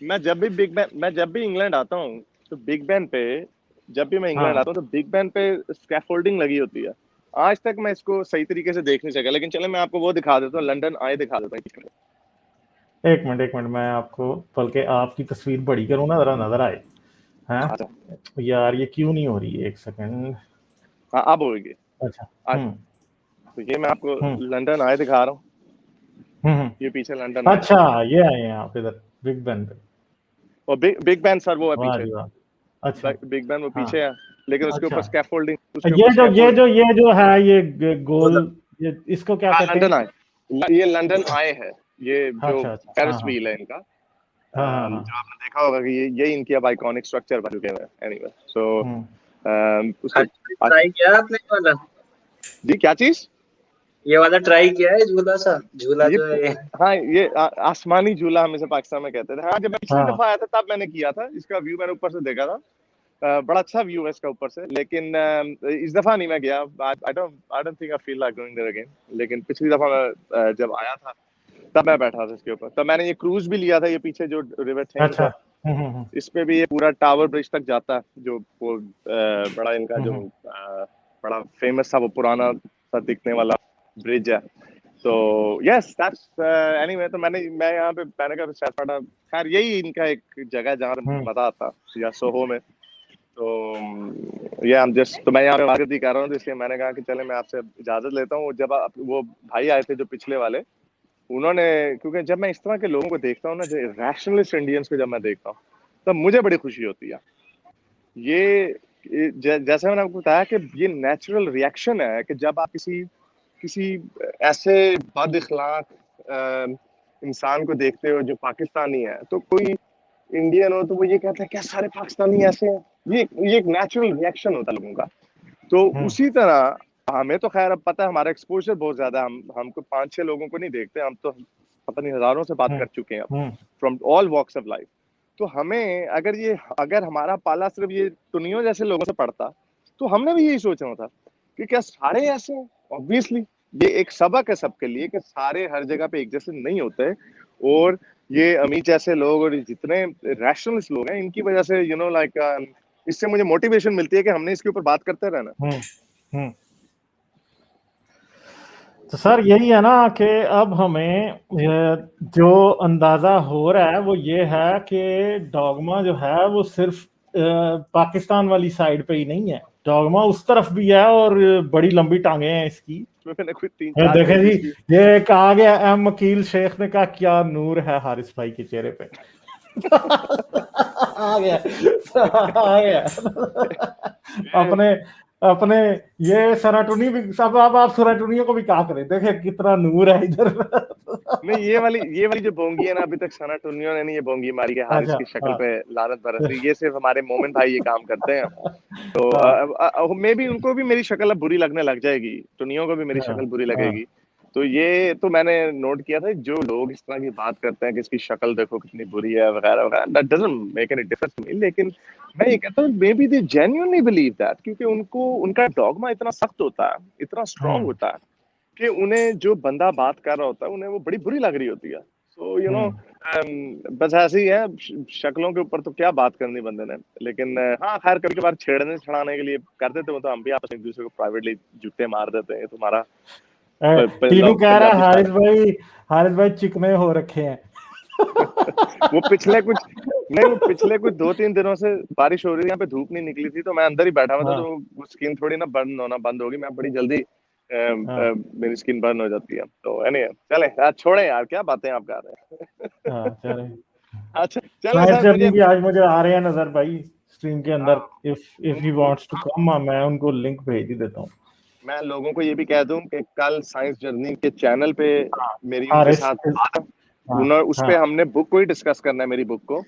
मैं जब भी इंग्लैंड आता हूँ तो बिग बैन पे, जब भी मैं इंग्लैंड हाँ, आता हूँ तो बिग बैन पे स्कैफोल्डिंग लगी होती है। आज तक मैं इसको सही तरीके से देख नहीं सका, लेकिन चले मैं आपको वो दिखा देता हूँ, लंदन आई दिखा देता हूँ। एक मिनट, मैं आपको बल्कि आपकी तस्वीर बड़ी करूँ ना, जरा नजर आए। अच्छा। हैं यार, ये क्यों नहीं हो रही है? एक सेकंड। हाँ, अब होगी। अच्छा। आज हम्म। तो ये मैं आपको हम्म। लंदन आए दिखा रहा हूँ। हम्म। ये पीछे लंदन आए है। अच्छा, ये आए हैं आप इधर बिग बैन पे? और बिग बैन सर वो है वाह पीछे। जी वाह। अच्छा। बिग बैन वो हाँ। पीछे है, लेकिन उसके ऊपर अच्छा, स्कैफोल्डिंग, उसके ये ऊपर जो ये स्कैफोल्ड। जो ये जो है, ये गोल, ये इसको क्या हाँ, कहते लंदन हैं? आए। ये लंदन आए है। ये जो अच्छा अच्छा, हाँ पेरिस हाँ व्हील है इनका। हाँ हाँ हाँ। जो आपने देखा होगा कि ये इनकी अब आइकॉनिक स्ट्रक्चर बन चुके हैं। एनीवे सो हम्म। उसके ट्राई किया आपने ये वाला? जी क्या चीज? ये वाला ट्राई किया है, झूला सा झूला ये जो है ये? हाँ, ये आसमानी झूला हम इसे पाकिस्तान में कहते थे। हाँ, जब मैं पिछली हाँ। दफा आया था तब मैंने किया था। इसका व्यू मैंने ऊपर से देखा था। बड़ा अच्छा व्यू है इसका ऊपर से, लेकिन इस दफा नहीं मैं गया। I don't think I feel like going there again. लेकिन पिछली दफा मैं जब आया था तब मैं बैठा था इसके ऊपर। तब मैंने ये क्रूज भी लिया था, ये पीछे जो रिवर थेम्स अच्छा। है इस पे भी ये पूरा टावर ब्रिज तक जाता है, जो वो बड़ा इनका जो हम्म। बड़ा फेमस था, वो पुराना सा दिखने वाला ब्रिज है। तो यस दैट्स एनीवे, तो मैं यहाँ पे मैंने कहा सैफाटा, खैर यही इनका एक जगह है जहाँ पे हम्म। मजा आता है, या सोहो में। तो ये हम जस्ट, तो मैं यहाँ पे बात ही कर रहा हूँ, तो इसलिए मैंने कहा कि चले मैं आपसे इजाजत लेता हूँ। जब वो भाई आए थे जो पिछले वाले, उन्होंने, क्योंकि जब मैं इस तरह के लोगों को देखता हूँ ना, जो रैशनलिस्ट इंडियंस को जब मैं देखता हूँ, तब मुझे बड़ी खुशी होती है। जैसे मैंने आपको बताया कि ये नेचुरल रिएक्शन है कि जब आप किसी किसी ऐसे बद इखलाक इंसान को देखते हो जो पाकिस्तानी है, तो कोई इंडियन हो तो वो ये कहता है क्या सारे पाकिस्तानी ऐसे हैं। ये एक नेचुरल रिएक्शन होता है लोगों का। तो हम्म। उसी तरह हमें तो खैर अब पता है, हमारा एक्सपोजर बहुत ज्यादा है। हमको 5-6 लोगों को नहीं देखते, हम तो पता नहीं हजारों से बात हम्म। कर चुके हैं हम्म। From all walks of life. तो हमें अगर हमारा पाला सिर्फ ये टुनियों जैसे लोगों से पड़ता, तो हमने भी यही सोचना था कि क्या सारे ऐसे हैं। ऑब्वियसली ये एक सबक है सबके लिए कि सारे हर जगह पे एक जैसे नहीं होते। और ये अमीर जैसे लोग और जितने रैशनलिस्ट लोग हैं, इनकी वजह से लाइक इससे मुझे मोटिवेशन मिलती है कि हमने इसके ऊपर बात करते रहना। हम्म। हम्म। तो सर यही है ना कि अब हमें जो अंदाजा हो रहा है वो ये है कि डॉगमा जो है वो सिर्फ पाकिस्तान वाली साइड पे ही नहीं है, डॉगमा उस तरफ भी है, और बड़ी लंबी टांगे हैं इसकी। मैंने कुछ 3-4 देखें जी, मूवीज भी। ये एक आ गया एम वकील शेख ने कहा क्या नूर है हारिस भाई के चेहरे पे। आ गया, आ गया। अपने अपने ये सराटुनी भी सब, अब आप सराटुनियों को भी कहा करें, देखे कितना नूर है इधर। नहीं, ये वाली जो बोंगी है ना, अभी तक सना टुनियो ने नहीं ये बोंगी मारी है हारिस अच्छा। की शक्ल हाँ पे लानत बरस रही। ये सिर्फ हमारे मोमिन भाई ये काम करते हैं। हाँ तो मे भी उनको भी मेरी शक्ल अब बुरी लगने लग जाएगी, टुनियो को भी मेरी हाँ शक्ल बुरी हाँ लगेगी। तो ये तो मैंने नोट किया था, जो लोग इस तरह की बात करते हैं कि इसकी शक्ल देखो कितनी बुरी है वगैरह वगैरह, that doesn't make any difference to me. लेकिन मैं ये कहता हूँ maybe they genuinely believe that, क्योंकि उनको उनका डॉगमा इतना सख्त होता है, इतना स्ट्रांग हम्म। होता है कि उन्हें जो बंदा बात कर रहा होता है उन्हें वो बड़ी बुरी लग रही होती है। सो हम्म। बस ऐसे ही है। शक्लों के ऊपर तो क्या बात करनी बंदे ने। लेकिन हाँ खैर, कभी कभार छेड़ने छड़ाने के लिए कर देते हो तो हम भी आपस में एक दूसरे को प्राइवेटली जूते मार देते हैं। तुम्हारा टीनू कह रहा है पंजाबी हारिस भाई चिकने हो रखे हैं। वो पिछले कुछ 2-3 दिनों से बारिश हो रही थी, यहाँ पे धूप नहीं निकली थी, तो मैं अंदर ही बैठा हुआ था। हाँ तो वो स्किन थोड़ी ना बर्न होना बंद होगी, मैं बड़ी जल्दी हाँ मेरी स्किन बर्न हो जाती है। तो एनीवे चले यार, छोड़े यार, क्या बातें आप कर रहे हैं। हाँ, चले। अच्छा चले फ्लाइट सर, जर्नी मुझे भी आज मुझे आ रहे हैं नजर भाई स्ट्रीम के अंदर। हाँ, if if he wants to come, मैं उनको लिंक भेज ही देता हूँ। मैं लोगों को ये भी कह दूं कि कल साइंस जर्नी के चैनल पे मेरी उनके हारिस। साथ बात है। हाँ उस हाँ पे हमने बुक को ही डिस्कस करना है, मेरी बुक को।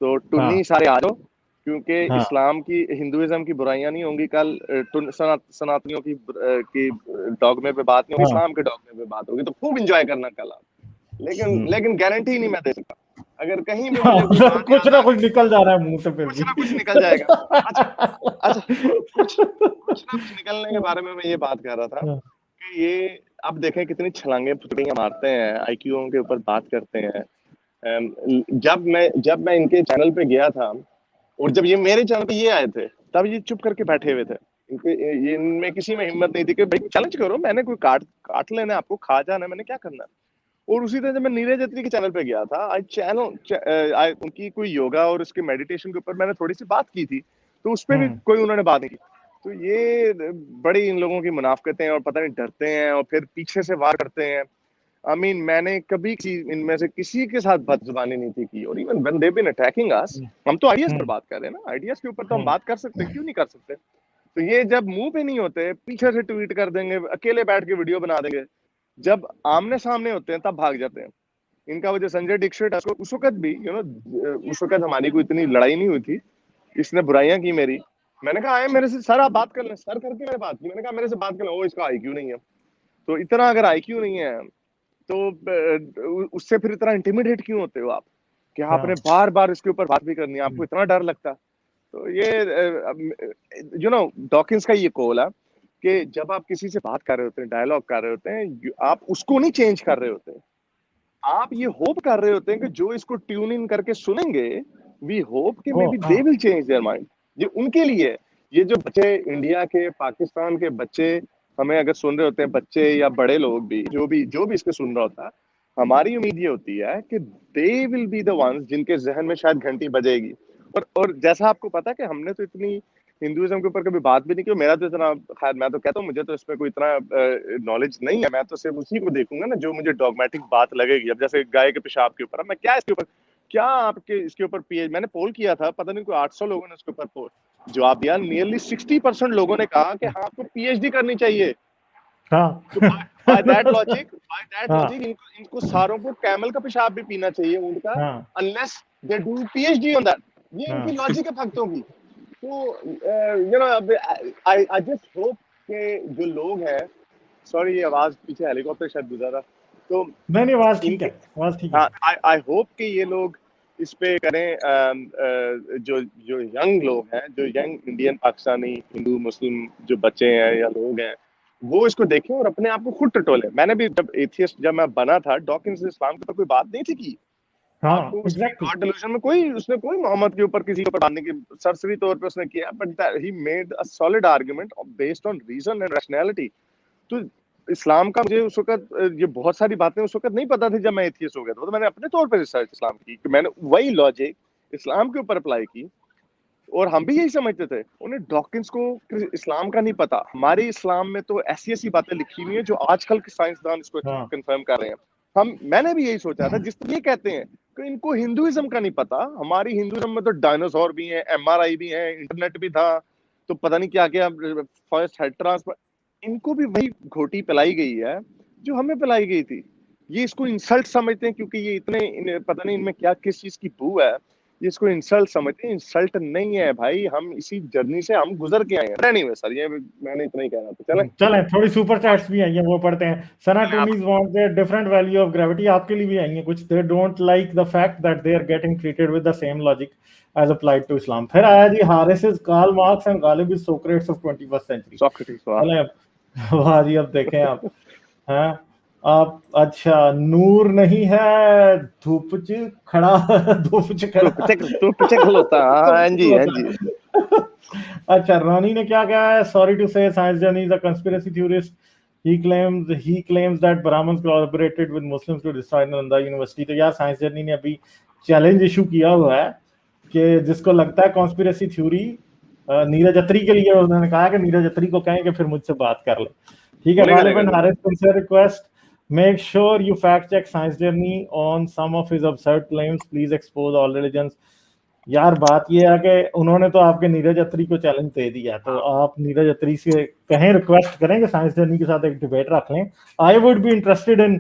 तो हाँ टुन्नी सारे आ जाओ, क्योंकि हाँ। इस्लाम की हिंदुइज्म की बुराइयां नहीं होंगी कल। सनातनियों की डॉगमे पे बात नहीं होगी, हाँ। इस्लाम के डॉगमे पे बात होगी। तो खूब एंजॉय करना कल आप। लेकिन हम्म। लेकिन गारंटी नहीं मैं दे सकता। अगर कहीं भी मुझे कोई हाँ, बात कुछ याद ना आ कुछ गई, निकल जा रहा है मुंह से फिर कुछ भी। ना कुछ निकल जाएगा। अच्छा अच्छा, कुछ कुछ ना कुछ निकलने के बारे में मैं ये बात कर रहा था कि ये अब देखें कितनी छलांगे फुटकियां मारते हैं, आईक्यू के ऊपर बात करते हैं। जब मैं इनके चैनल पे गया था और जब ये मेरे चैनल पे ये आए थे तब ये चुप करके बैठे हुए थे। ये इनमें किसी में हिम्मत नहीं थी कि भाई चैलेंज करो, मैंने कोई काट लेना है, आपको खा जाना है, मैंने क्या करना है। और उसी तरह जब मैं नीरज अत्री के चैनल पे गया था, उनकी कोई योगा और उसके मेडिटेशन के ऊपर मैंने थोड़ी सी बात की थी, तो उस पर भी कोई उन्होंने बात नहीं की। तो ये बड़ी इन लोगों की मुनाफिकतें हैं और पता नहीं डरते हैं और फिर पीछे से वार करते हैं। I mean, मैंने कभी इनमें से किसी के साथ बदजुबानी नहीं थी की। और even when they been attacking us, हम तो आइडियाज पर बात कर रहे हैं ना, आइडियाज के ऊपर तो हम बात कर सकते हैं, क्यों नहीं कर सकते। तो ये जब मुंह पे नहीं होते, पीछे से ट्वीट कर देंगे, अकेले बैठ के वीडियो बना देंगे, जब आमने सामने होते हैं तब भाग जाते हैं। इनका वो जो संजय दीक्षित है, उस वक्त भी उस वक्त हमारी कोई इतनी लड़ाई नहीं हुई थी, इसने बुराइयां की मेरी, मैंने कहा आए मेरे से सर आप बात कर लें, सर करके मैंने बात की, मैंने कहा मेरे से बात कर लें, ओ इसका आईक्यू नहीं है। तो इतना अगर आईक्यू नहीं है तो उससे फिर इतना इंटिमिडेट क्यों होते हो आप, कि आपने बार बार इसके ऊपर बात भी करनी है, आपको इतना डर लगता। तो ये डॉकिंस का ये कॉल है कि जब आप किसी से बात कर रहे होते हैं, डायलॉग कर रहे होते हैं, आप उसको नहीं चेंज कर रहे होते, आप ये होप कर रहे होते हैं कि जो इसको ट्यून इन करके सुनेंगे, वी होप कि may be they will change their mind. ये उनके लिए, ये जो बच्चे इंडिया के, पाकिस्तान के बच्चे हमें अगर सुन रहे होते हैं, बच्चे या बड़े लोग भी, जो भी इसको सुन रहा होता है, हमारी उम्मीद ये होती है कि they will be the ones जिनके जहन में शायद घंटी बजेगी। और जैसा आपको पता है कि हमने तो इतनी हिंदुइज्म के ऊपर कभी बात भी नहीं की, मेरा तो इतना, खैर मैं तो कहता हूँ मुझे तो इसमें कोई इतना नॉलेज नहीं है, मैं तो सिर्फ उसी को देखूंगा ना जो मुझे डॉगमेटिक बात लगेगी। अब जैसे गाय के पेशाब के ऊपर, मैं क्या इसके ऊपर, क्या आपके इसके ऊपर मैंने पोल किया था, पता नहीं कोई 800 लोगों ने उसके ऊपर जवाब दिया, नियरली 60% लोगों ने कहा कि हाँ आपको पीएचडी करनी चाहिए। तो बाय दैट लॉजिक इनको सारों को कैमल का पेशाब भी पीना चाहिए उनका, unless they do PhD on that. ये इनकी लॉजिक है भक्तों की। तो आई जस्ट होप के जो लोग हैं, सॉरी ये आवाज पीछे हेलीकॉप्टर शायद गुजरा, तो नहीं आवाज ठीक है, आवाज ठीक है। आई होप कि ये लोग इस पे करें, जो यंग लोग हैं, जो यंग इंडियन, पाकिस्तानी, हिंदू, मुस्लिम जो बच्चे हैं या लोग हैं, वो इसको देखें और अपने आप को खुद टटोले। मैंने भी जब मैं बना था, डॉकिंस इस्लाम के ऊपर कोई बात नहीं थी की। गॉड डिल्यूजन में उसने कोई मोहम्मद के ऊपर किसी के ऊपर बांधने की सरसरी तौर पे उसने किया, but he made a solid argument based on reason and rationality. तो इस्लाम का मुझे उस वक्त ये बहुत सारी बातें उस वक्त नहीं पता थी जब मैं एथियस्ट हो गया था, तो मैंने अपने तौर पर रिसर्च इस्लाम की, मैंने वही लॉजिक इस्लाम के ऊपर अप्लाई की। और हम भी यही समझते थे, उन्हें डॉकिंस को इस्लाम का नहीं पता। हमारे इस्लाम में तो ऐसी ऐसी बातें लिखी हुई है जो आजकल के साइंसदान इसको कंफर्म कर रहे हैं। मैंने भी यही सोचा था, जिस ये कहते हैं कि इनको हिंदुइज्म का नहीं पता। हमारी हिंदुइज्म में तो डायनासोर भी हैं, एमआरआई भी है, इंटरनेट भी था, तो पता नहीं क्या क्या, फर्स्ट हेड ट्रांसफर, इनको भी वही घोटी पिलाई गई है जो हमें पिलाई गई थी। ये इसको इंसल्ट समझते हैं क्योंकि ये पता नहीं इनमें क्या किस चीज की बू है, इसको इंसल्ट समझते हैं। इंसल्ट नहीं है भाई, हम इसी जर्नी से हम गुजर के आए हैं। एनीवे सर, ये मैंने इतना ही कहना था। चलें थोड़ी सुपर चैट्स भी आई हैं, वो पढ़ते हैं। सना टूनीज want the different value of gravity, आपके लिए भी आई हैं कुछ। They don't like the fact that they are getting treated with the same logic as applied to Islam. फिर आया जी Haris is Karl Marx and Ghalib is Socrates of 21st century. Socrates, वाह जी। अब देखें आप, हैं आप, अच्छा नूर नहीं है धूप च खड़ा, धूप च खड़ा हां जी, हां जी। अच्छा रानी ने क्या कहा है, सॉरी टू से science journey is a conspiracy theorist, he claims that Brahmins collaborated with Muslims to destroy Nalanda University। तो यार साइंस जर्नी ने अभी चैलेंज इशू किया हुआ है कि जिसको लगता है कॉन्स्पिरेसी थ्योरी नीरज अत्री के लिए, उन्होंने कहा कि नीरज अत्री को कहें कि फिर मुझसे बात कर ले। ठीक है, Ghalib and Haris sincere request, make sure you fact check science journey on some of his absurd claims, please expose all religions। यार बात ये है कि उन्होंने तो आपके नीरज अत्री को चैलेंज दे दिया, तो आप नीरज अत्री से कहें, रिक्वेस्ट करें कि साइंस जर्नी के साथ एक डिबेट रख लें। I would be interested in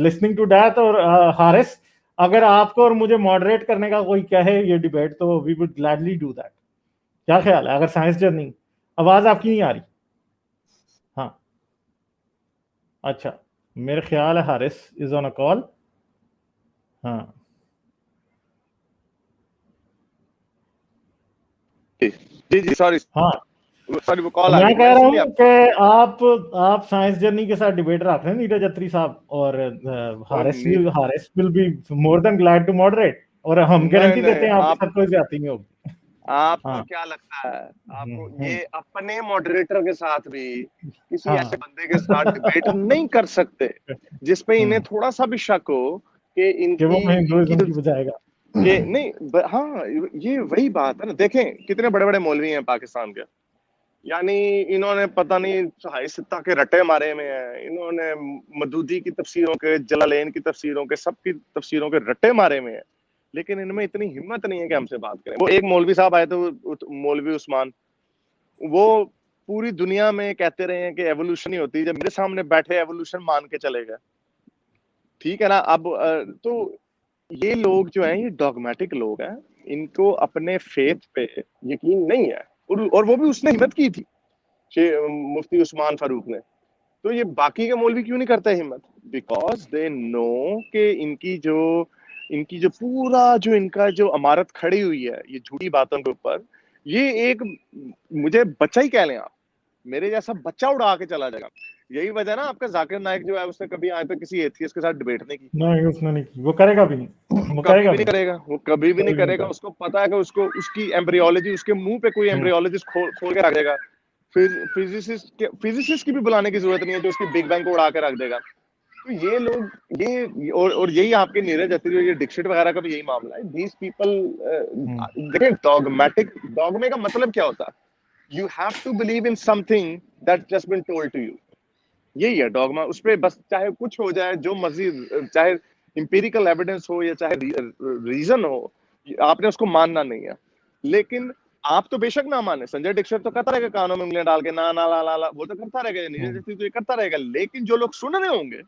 listening to that. और हारिस, अगर आपको और मुझे मॉडरेट करने का कोई कहे ये डिबेट, तो we would gladly do that. क्या ख्याल है? अगर साइंस जर्नी, आवाज आपकी नहीं आ रही। हाँ अच्छा, मेरे ख्याल है Haris is on a call. हाँ जी, सॉरी। हाँ सॉरी वो कॉल आ मैं गई कह रहा इसलिए हूँ कि आप साइंस जर्नी के साथ डिबेट रख रहे हैं नीरज अत्री साहब, और Haris will be more than glad to moderate, और हम गारंटी देते हैं आपके साथ कोई ज्यादती नहीं होगी। आपको क्या लगता है, आपको ये अपने मॉडरेटर के साथ भी किसी ऐसे बंदे के साथ डिबेट नहीं कर सकते जिसपे इन्हें थोड़ा सा भी शक हो कि इनकी बजाएगा कि नहीं हाँ ये वही बात है ना। देखें कितने बड़े बड़े मौलवी हैं पाकिस्तान के, यानी इन्होंने पता नहीं सित्ता के रट्टे मारे में है, इन्होंने मदूदी की तफसीरों के, जलालैन की तफसीरों के, सबकी तफसीरों के रट्टे मारे में है, लेकिन इनमें इतनी हिम्मत नहीं है कि हमसे बात करें। वो एक मौलवी साहब आए थे, मौलवी उस्मान, वो पूरी दुनिया में कहते रहे हैं कि एवोल्यूशन ही होती है, जब मेरे सामने बैठे एवोल्यूशन मान के चले गए। ठीक है ना। अब तो ये लोग जो हैं ये डॉगमेटिक लोग हैं, इनको अपने फेथ पे यकीन नहीं है, और वो भी उसने हिम्मत की थी मुफ्ती उस्मान फारूक ने। तो ये बाकी के मौलवी क्यों नहीं करते हिम्मत? बिकॉज दे नो कि इनकी जो पूरा जो इनका जो इमारत खड़ी हुई है ये झूठी बातों के ऊपर, ये एक मुझे बच्चा ही कह लें आप, मेरे जैसा बच्चा उड़ा के चला जाएगा। यही वजह ना आपका जाकिर नाइक जो है उसने कभी आज तक किसी एथियस्ट के साथ डिबेट नहीं की। नहीं उसने नहीं की, वो करेगा भी नहीं, वो कभी भी नहीं करेगा, वो कभी भी नहीं करेगा। उसको पता है कि उसको उसकी एम्ब्रियोलॉजी, उसके मुंह पे कोई एम्ब्रियोलॉजिस्ट खोल के रख देगा। फिजिसिस्ट की भी बुलाने की जरूरत नहीं है जो उसकी बिग बैंग को उड़ा के रख देगा। तो ये लोग ये और यही आपके नीरज अत्री और ये डिक्शिट वगैरह का भी यही मामला है। दीज पीपल देखिए डॉगमेटिक, डॉगमे का मतलब क्या होता है? You have to believe in something that just been told to you. यही है डॉगमा। उस पर बस चाहे कुछ हो जाए, जो मर्जी, चाहे इंपीरिकल एविडेंस हो या चाहे रीजन हो, आपने उसको मानना नहीं है। लेकिन आप तो बेशक ना माने, संजय दीक्षित तो करता रहेगा कानों में उंगलियां डाल के ना ना ला ला ला, वो तो करता रहेगा, नीरज अत्री तो ये करता रहेगा। लेकिन जो लोग सुन रहे होंगे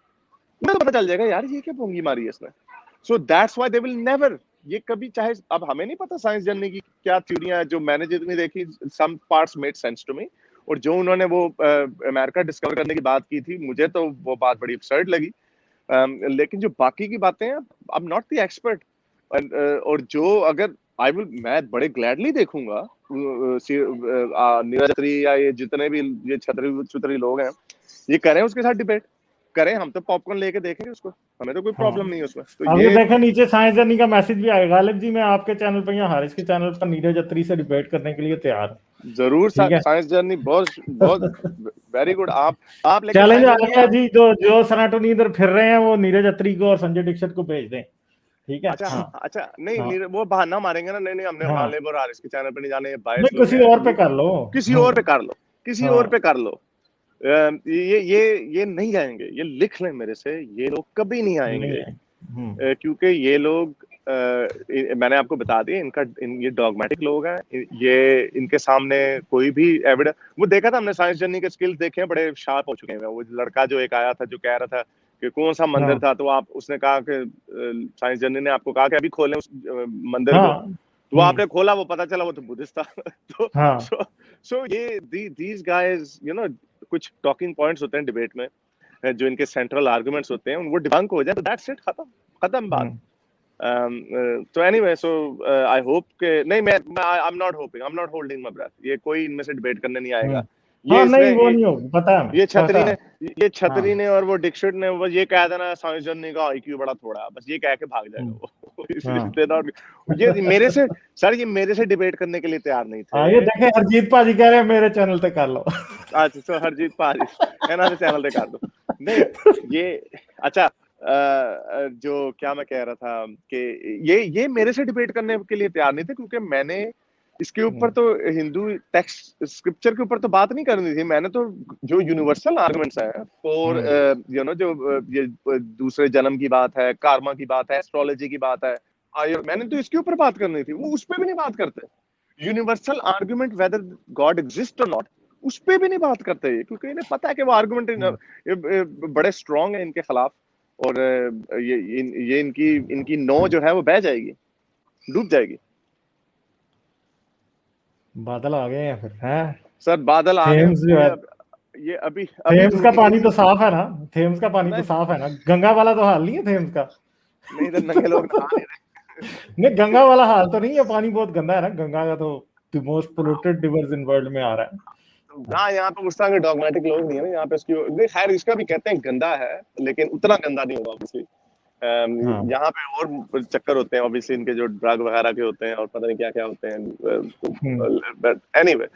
उन्हें पता चल जाएगा यार ये क्या पोंगी मारी है इसने। So that's why they will never, ये कभी, चाहे अब हमें नहीं पता साइंस जर्नी की क्या थ्योरियां, जो मैंने जितनी देखी some parts made sense to me, और जो उन्होंने वो अमेरिका डिस्कवर करने की बात की थी, मुझे तो वो बात बड़ी absurd लगी। लेकिन जो बाकी की बातें हैं, आई एम नॉट द एक्सपर्ट, और जो अगर मैं बड़े ग्लैडली देखूंगा नीरज अत्री या ये जितने भी ये छतरी लोग हैं ये करें उसके साथ डिबेट करें। हम तो पॉपकॉर्न लेके देखेंगे उसको, हमें तो कोई प्रॉब्लम नहीं है उसमें। तो अब ये देखें नीचे साइंस जर्नी का मैसेज भी आएगा, गालिब जी मैं आपके चैनल पर या हारिस के चैनल पर नीरज अत्री से डिबेट करने के लिए तैयार हूं। जरूर साइंस जर्नी बहुत बहुत वेरी गुड। आप लेकिन चैलेंज आ गया जी, जो सनातनी इधर फिर रहे हैं वो नीरज अत्री को और संजय दीक्षित को भेज दें, ठीक है। अच्छा हाँ। अच्छा नहीं वो बहाना मारेंगे ना, नहीं हमने गालिब और हारिस के चैनल पे नहीं जाने, ये बायस नहीं किसी और पे कर लो, किसी और पे कर लो, किसी और पे कर लो। ये नहीं जाएंगे, ये लिख लें मेरे से, ये लोग कभी नहीं आएंगे। क्योंकि ये लोग मैंने आपको बता दिया ये डॉगमेटिक लोग हैं। ये इनके सामने कोई भी एविडेंस, वो देखा था हमने साइंस जर्नी के स्किल्स देखे हैं, बड़े शार्प हो चुके हैं। वो लड़का जो एक आया था जो कह रहा था कि कौन सा मंदिर था, तो उसने कहा कि साइंस जर्नी ने आपको कहा कि अभी खोलें उस मंदिर को, तो आपने खोला, वो पता चला वो तो बुद्धिस्ट था। तो सो ये दीज गाइस यू नो, कुछ टॉकिंग पॉइंट्स होते हैं डिबेट में जो इनके सेंट्रल आर्गुमेंट्स होते हैं, वो डिबंक हो जाए तो दैट्स इट, खत्म बात। तो एनीवे, सो आई होप के नहीं, I am not holding my breath, ये कोई इनमें से डिबेट करने नहीं आएगा। ये नहीं वो नहीं होगा, पता है ये छतरी ने और वो डिक्शिट ने बस ये कह देना साइंस जर्नी का IQ बड़ा थोड़ा है, बस ये कह के भाग जाएगा वो। ये मेरे से सर, ये मेरे से डिबेट करने के लिए तैयार नहीं थे। ये देखें हरजीत पाजी कह रहे हैं मेरे चैनल पे कर लो। अच्छा तो हरजीत पाजी इन्होंने चैनल पे कर दो। नहीं ये अच्छा, जो क्या मैं कह रहा था कि ये मेरे से डिबेट करने के लिए तैयार नहीं थे, क्योंकि मैंने इसके ऊपर तो हिंदू टेक्स्ट स्क्रिप्चर के ऊपर तो बात नहीं करनी थी। मैंने तो जो यूनिवर्सल आर्गुमेंट्स हैं फॉर यू नो, जो ये दूसरे जन्म की बात है, कार्मा की बात है, एस्ट्रोलॉजी की बात है, मैंने तो इसके ऊपर बात करनी थी। वो उस पर भी नहीं बात करते। Universal argument whether God exist और नॉट, उस पर भी नहीं बात करते, क्योंकि इन्हें पता है कि वो आर्गुमेंट बड़े स्ट्रॉन्ग है इनके खिलाफ, और ये इनकी नो जो है वो बह जाएगी, डूब जाएगी। बादल आ गए हैं फिर हैं सर, बादल आ गए। ये अभी थेम्स का पानी तो साफ है ना, थेम्स का पानी तो साफ है ना, गंगा वाला तो हाल नहीं है थेम्स का। नहीं तो नंगे लोग नहा नहीं रहे। नहीं गंगा वाला हाल तो नहीं है, पानी बहुत गंदा है ना, गंगा का तो the most polluted reverse in world में आ रहा है। हाँ यहाँ पे उस तरह के डॉगमेटिक लोग नहीं है ना यहाँ पे। इसकी नहीं, खैर इसका भी कहते हैं गंदा है, लेकिन उतना गंदा नहीं होगा ऑब्वियसली। हाँ यहाँ पे और चक्कर होते हैं ऑब्वियसली, इनके जो ड्रग वगैरह के होते हैं और पता नहीं क्या क्या होते हैं, बट एनीवे।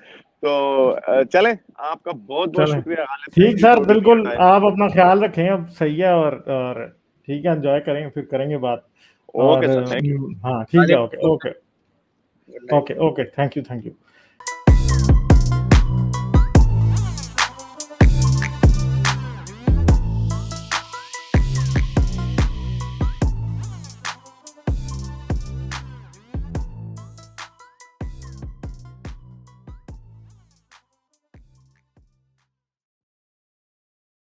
तो चलें, आपका बहुत बहुत चलें शुक्रिया गालिब, ठीक thank you sir, for giving बिल्कुल टाइम। आप अपना ख्याल रखें, अब सही है। और ठीक है, एंजॉय करेंगे, फिर करेंगे बात। और ओके सर, थैंक यू। हाँ ठीक है, okay okay good night. Okay okay, thank you thank you.